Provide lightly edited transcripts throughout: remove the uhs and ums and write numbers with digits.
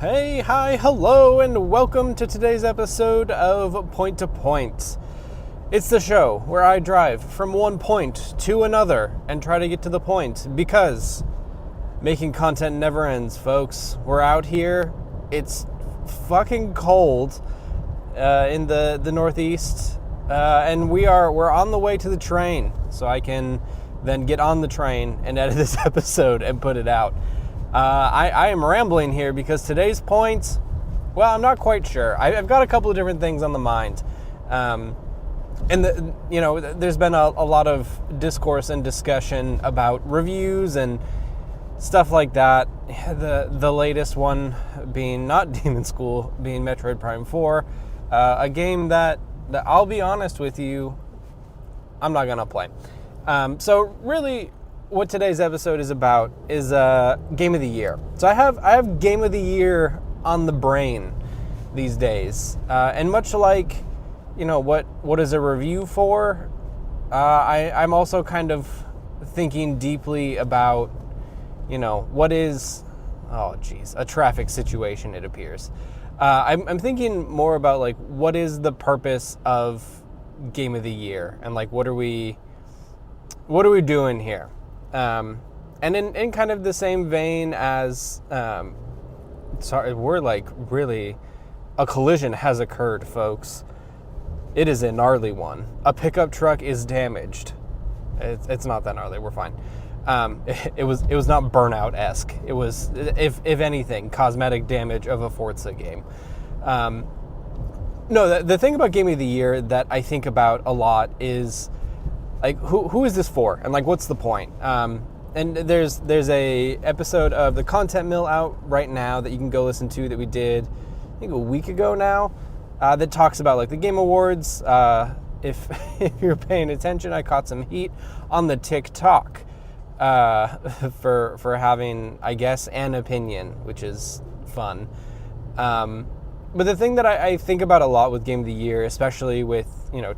Hey, hi, hello, and welcome to today's episode of Point to Point. It's the show where I drive from one point to another and try to get to the point, because making content never ends, folks. We're out here, it's fucking cold in the Northeast, and we're on the way to the train, so I can then get on the train and edit this episode and put it out. I am rambling here because today's point, well, I'm not quite sure. I've got a couple of different things on the mind. There's been a lot of discourse and discussion about reviews and stuff like that. The latest one being not Demon School, being Metroid Prime 4, a game that I'll be honest with you, I'm not gonna play. So really, what today's episode is about is Game of the Year. So I have Game of the Year on the brain these days, and much like, what is a review for, I'm also kind of thinking deeply about, what is, a traffic situation, it appears. I'm thinking more about, like, what is the purpose of Game of the Year, and, like, what are we doing here? And in kind of the same vein as, we're like, really, a collision has occurred, folks. It is a gnarly one. A pickup truck is damaged. It's not that gnarly, we're fine. It was not Burnout-esque. It was, if anything, cosmetic damage of a Forza game. No, the thing about Game of the Year that I think about a lot is, like, who is this for? And, like, what's the point? And there's a episode of the Content Mill out right now that you can go listen to that we did, I think, a week ago now, that talks about, like, the Game Awards. If you're paying attention, I caught some heat on the TikTok for having, I guess, an opinion, which is fun. But the thing that I think about a lot with Game of the Year, especially with,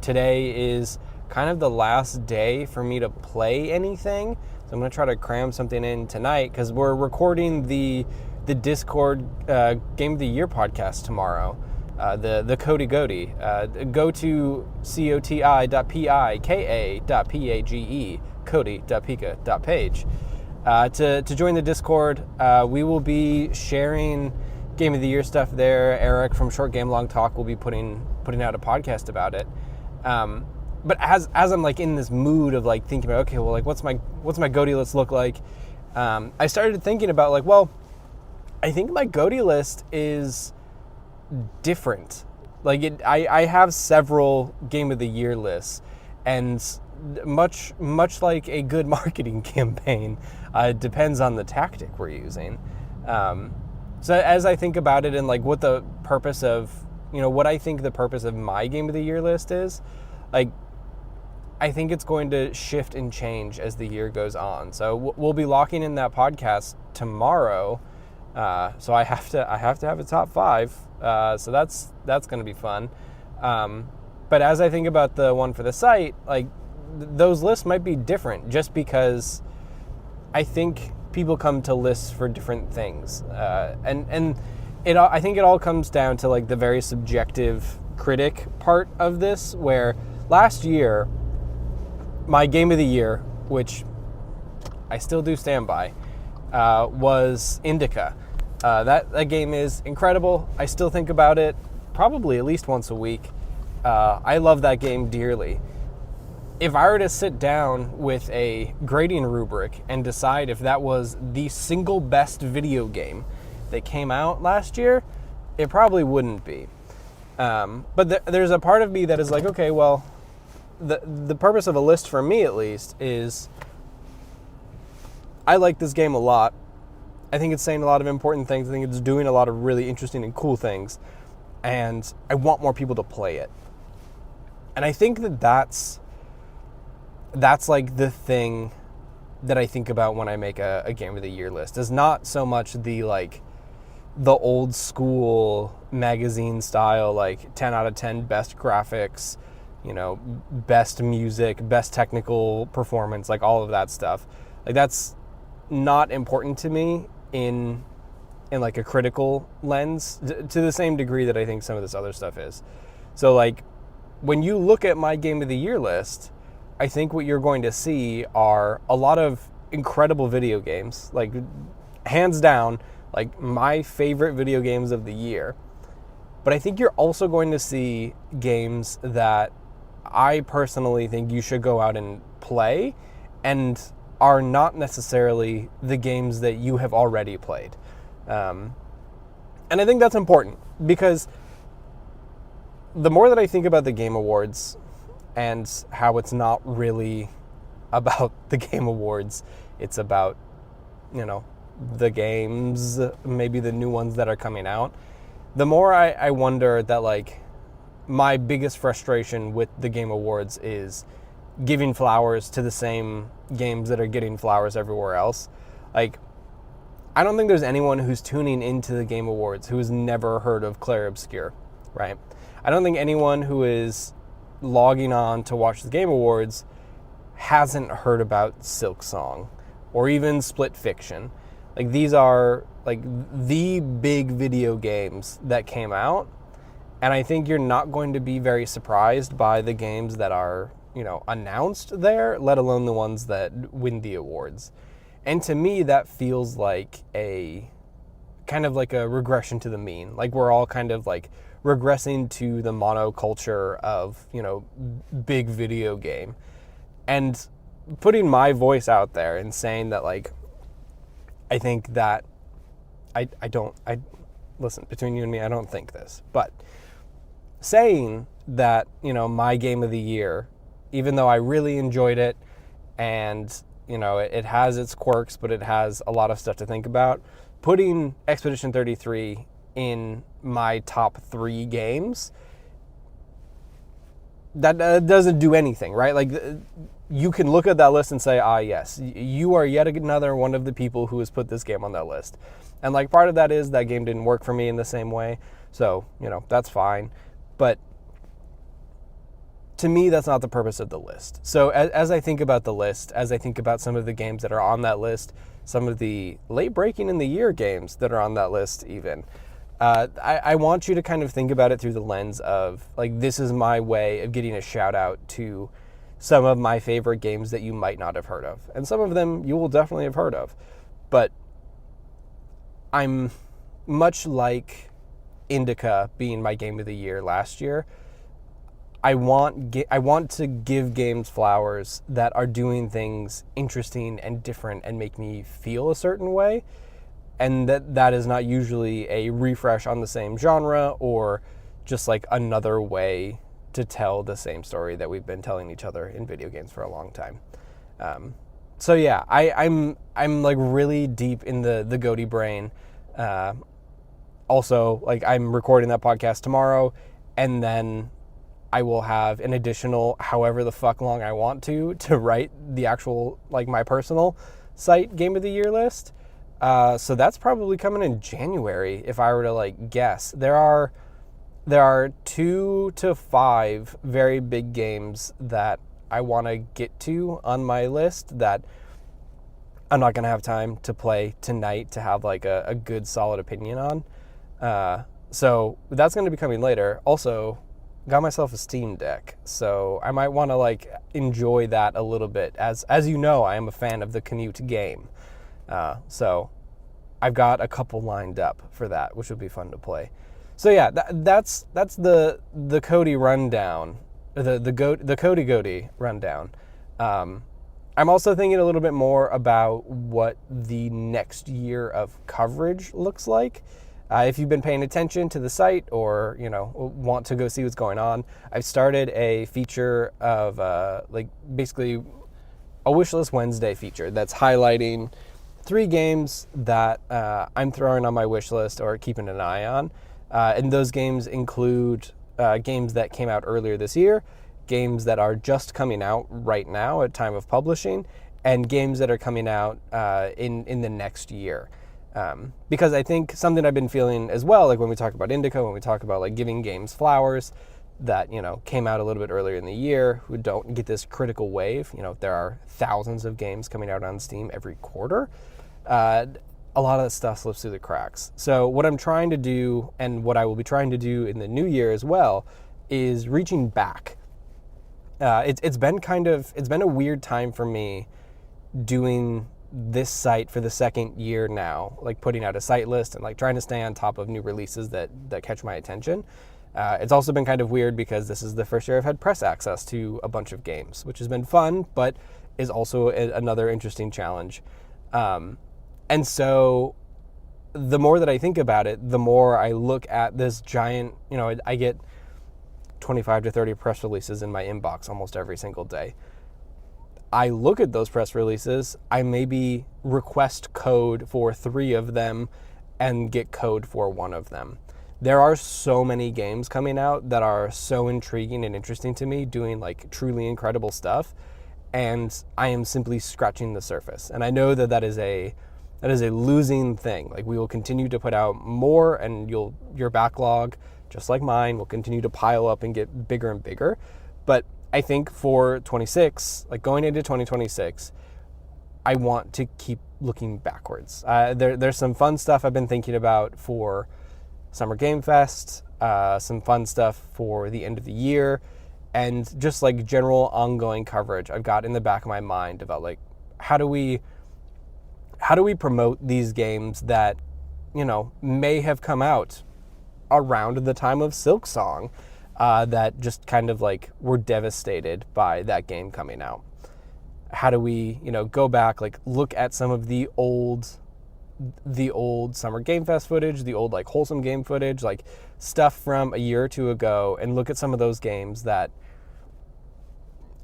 today is kind of the last day for me to play anything. So I'm going to try to cram something in tonight because we're recording the Discord Game of the Year podcast tomorrow. The GOTY. Go to coti.pika.page, cody.pika.page. To join the Discord, we will be sharing Game of the Year stuff there. Eric from Short Game Long Talk will be putting out a podcast about it. But as I'm, like, in this mood of, like, thinking about, okay, well, like, what's my GOTY list look like? I started thinking about, like, well, I think my GOTY list is different. Like, I have several Game of the Year lists, and much like a good marketing campaign, it depends on the tactic we're using. So as I think about it and, like, what the purpose of, what I think the purpose of my Game of the Year list is, like, I think it's going to shift and change as the year goes on. So we'll be locking in that podcast tomorrow. So I have to have a top 5. So that's going to be fun. But as I think about the one for the site, like, those lists might be different just because I think people come to lists for different things. And I think it all comes down to, like, the very subjective critic part of this, where last year, my Game of the Year, which I still do stand by, was Indica. That game is incredible. I still think about it probably at least once a week. I love that game dearly. If I were to sit down with a grading rubric and decide if that was the single best video game that came out last year, it probably wouldn't be. But there's a part of me that is like, okay, well, the purpose of a list for me, at least, is I like this game a lot. I think it's saying a lot of important things. I think it's doing a lot of really interesting and cool things. And I want more people to play it. And I think that's like the thing that I think about when I make a Game of the Year list. Is not so much the old school magazine style, like 10 out of 10 best graphics, best music, best technical performance, like all of that stuff. Like, that's not important to me in in like a critical lens to the same degree that I think some of this other stuff is. So like when you look at my Game of the Year list, I think what you're going to see are a lot of incredible video games, like hands down, like my favorite video games of the year. But I think you're also going to see games that I personally think you should go out and play and are not necessarily the games that you have already played. And I think that's important because the more that I think about the Game Awards and how it's not really about the Game Awards, it's about, the games, maybe the new ones that are coming out, the more I wonder that, like, my biggest frustration with the Game Awards is giving flowers to the same games that are getting flowers everywhere else. Like, I don't think there's anyone who's tuning into the Game Awards who has never heard of Clair Obscur, right? I don't think anyone who is logging on to watch the Game Awards hasn't heard about Silk Song or even Split Fiction. Like, these are like the big video games that came out, and I think you're not going to be very surprised by the games that are, announced there, let alone the ones that win the awards. And to me, that feels like a kind of like a regression to the mean. Like, we're all kind of like regressing to the monoculture of, big video game. And putting my voice out there and saying that, like, I think that I listen, between you and me, I don't think this, but saying that, my game of the year, even though I really enjoyed it and, it has its quirks, but it has a lot of stuff to think about, putting Expedition 33 in my top 3 games, that doesn't do anything, right? Like, you can look at that list and say, yes, you are yet another one of the people who has put this game on that list. And, like, part of that is that game didn't work for me in the same way, so, that's fine. But to me, that's not the purpose of the list. So as I think about the list, as I think about some of the games that are on that list, some of the late breaking in the year games that are on that list even, I want you to kind of think about it through the lens of, like, this is my way of getting a shout out to some of my favorite games that you might not have heard of. And some of them you will definitely have heard of. But I'm much like Indica being my game of the year last year. I want to give games flowers that are doing things interesting and different and make me feel a certain way. And that is not usually a refresh on the same genre or just like another way to tell the same story that we've been telling each other in video games for a long time. So yeah, I'm like really deep in the GOTY brain. Also, like, I'm recording that podcast tomorrow, and then I will have an additional however the fuck long I want to write the actual, like, my personal site Game of the Year list. So that's probably coming in January, if I were to, like, guess. There are 2 to 5 very big games that I want to get to on my list that I'm not going to have time to play tonight to have, like, a good solid opinion on. So that's going to be coming later. Also, got myself a Steam Deck, so I might want to, like, enjoy that a little bit. As you know, I am a fan of the Canute game. So I've got a couple lined up for that, which would be fun to play. So yeah, that's the GOTY rundown, the GOTY GOTY rundown. I'm also thinking a little bit more about what the next year of coverage looks like. If you've been paying attention to the site or, want to go see what's going on, I've started a feature of basically a Wishlist Wednesday feature that's highlighting 3 games that I'm throwing on my wish list or keeping an eye on. And those games include games that came out earlier this year, games that are just coming out right now at time of publishing, and games that are coming out in the next year. Because I think something I've been feeling as well, like when we talk about Indica, when we talk about, like, giving games flowers that, came out a little bit earlier in the year, who don't get this critical wave. There are thousands of games coming out on Steam every quarter. a lot of that stuff slips through the cracks. So what I'm trying to do, and what I will be trying to do in the new year as well, is reaching back. It's been a weird time for me doing this site for the second year now, like putting out a site list and like trying to stay on top of new releases that catch my attention. It's also been kind of weird because this is the first year I've had press access to a bunch of games, which has been fun, but is also another interesting challenge. And so the more that I think about it, the more I look at this giant, I get 25 to 30 press releases in my inbox almost every single day. I look at those press releases, I maybe request code for 3 of them and get code for 1 of them. There are so many games coming out that are so intriguing and interesting to me, doing like truly incredible stuff, and I am simply scratching the surface. And I know that is a losing thing. Like, we will continue to put out more, and your backlog, just like mine, will continue to pile up and get bigger and bigger. But I think for 26, like going into 2026, I want to keep looking backwards. There's some fun stuff I've been thinking about for Summer Game Fest, some fun stuff for the end of the year, and just like general ongoing coverage I've got in the back of my mind about like, how do we promote these games that, may have come out around the time of Silksong, that just kind of like were devastated by that game coming out. How do we, go back, like look at some of the old Summer Game Fest footage, the old like wholesome game footage, like stuff from a year or 2 ago, and look at some of those games that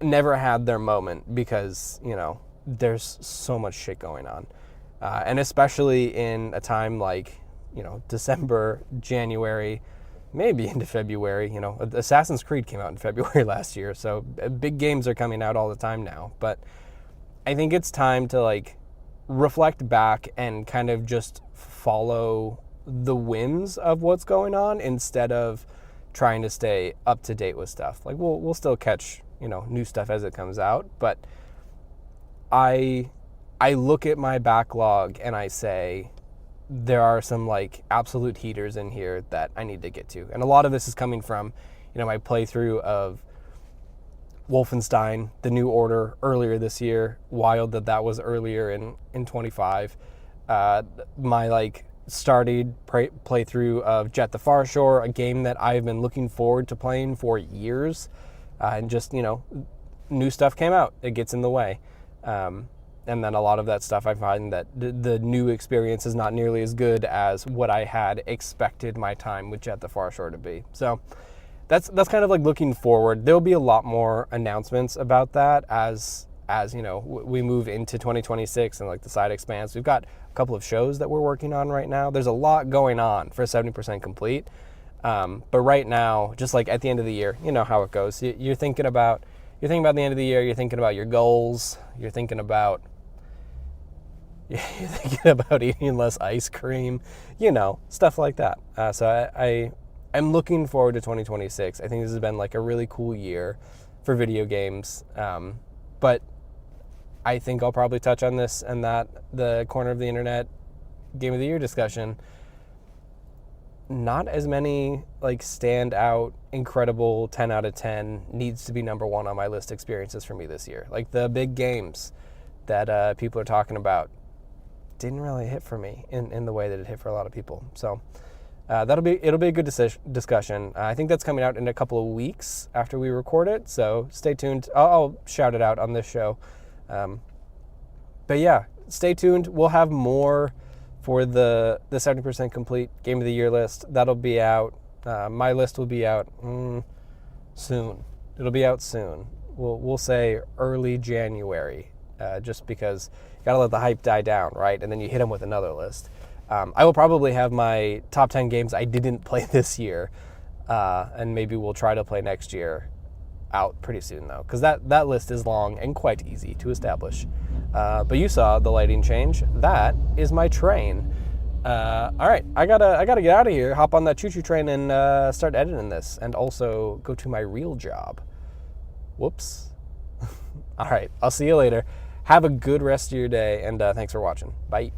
never had their moment because, there's so much shit going on. And especially in a time like, December, January, maybe into February. Assassin's Creed came out in February last year, so big games are coming out all the time now. But I think it's time to like reflect back and kind of just follow the whims of what's going on instead of trying to stay up to date with stuff. Like we'll still catch, new stuff as it comes out, but I look at my backlog and I say, there are some like absolute heaters in here that I need to get to. And a lot of this is coming from, my playthrough of Wolfenstein, The New Order earlier this year. Wild that was earlier in 25. My like started playthrough of Jet the Far Shore, a game that I've been looking forward to playing for years. And just, new stuff came out. It gets in the way. And then a lot of that stuff, I find that the new experience is not nearly as good as what I had expected my time with Jet the Far Shore to be. So that's kind of like looking forward. There'll be a lot more announcements about that as we move into 2026 and like the site expands. We've got a couple of shows that we're working on right now. There's a lot going on for 70% complete. But right now, just like at the end of the year, you know how it goes. You're thinking about the end of the year. You're thinking about your goals. You're thinking about eating less ice cream, stuff like that. So I'm looking forward to 2026. I think this has been like a really cool year for video games. But I think I'll probably touch on this and that, the corner of the internet game of the year discussion. Not as many like standout, incredible 10 out of 10 needs to be number 1 on my list experiences for me this year. Like the big games that people are talking about didn't really hit for me in the way that it hit for a lot of people. So it'll be a good discussion. I think that's coming out in a couple of weeks after we record it. So stay tuned. I'll shout it out on this show. But yeah, stay tuned. We'll have more for the 70% complete game of the year list. That'll be out. My list will be out soon. It'll be out soon. We'll say early January, just because you gotta let the hype die down, right? And then you hit them with another list. I will probably have my top 10 games I didn't play this year, and maybe we'll try to play next year out pretty soon though, because that list is long and quite easy to establish. But you saw the lighting change. That is my train. All right, I gotta get out of here, hop on that choo-choo train and start editing this, and also go to my real job. Whoops. All right, I'll see you later. Have a good rest of your day, and thanks for watching. Bye.